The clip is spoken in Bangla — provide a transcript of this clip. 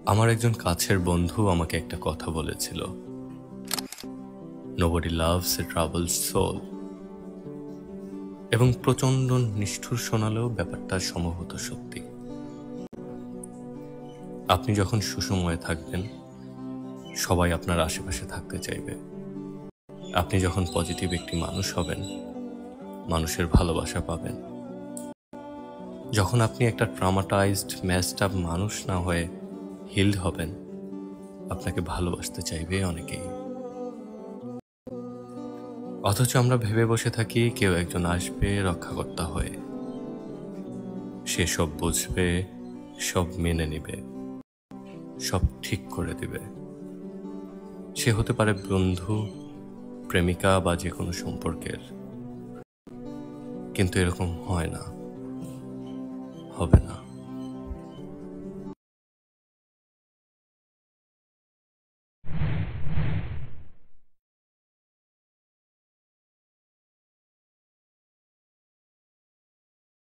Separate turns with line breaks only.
আমার একজন কাছের বন্ধু আমাকে একটা কথা বলেছিল, নোবডি লাভস এ ট্রাভেলড সোল। এবং প্রচন্ড নিষ্ঠুর শোনালেও ব্যাপারটা সম্ভবত সত্যি। আপনি যখন সুসময়ে থাকবেন, সবাই আপনার আশেপাশে থাকতে চাইবে। আপনি যখন পজিটিভ একটি মানুষ হবেন, মানুষের ভালোবাসা পাবেন। যখন আপনি একটা ট্রমাটাইজড মেসড আপ মানুষ না হয়ে হিলড হবেন, আপনাকে ভালোবাসতে চাইবে অনেকেই। অথচ আমরা ভেবে বসে থাকি কেউ একজন আসবে রক্ষাকর্তা হয়ে, সে সব বুঝবে, সব মেনে নিবে, সব ঠিক করে দিবে। সে হতে পারে বন্ধু, প্রেমিকা বা যে কোনো সম্পর্কের। কিন্তু এরকম হয় না, হবে না।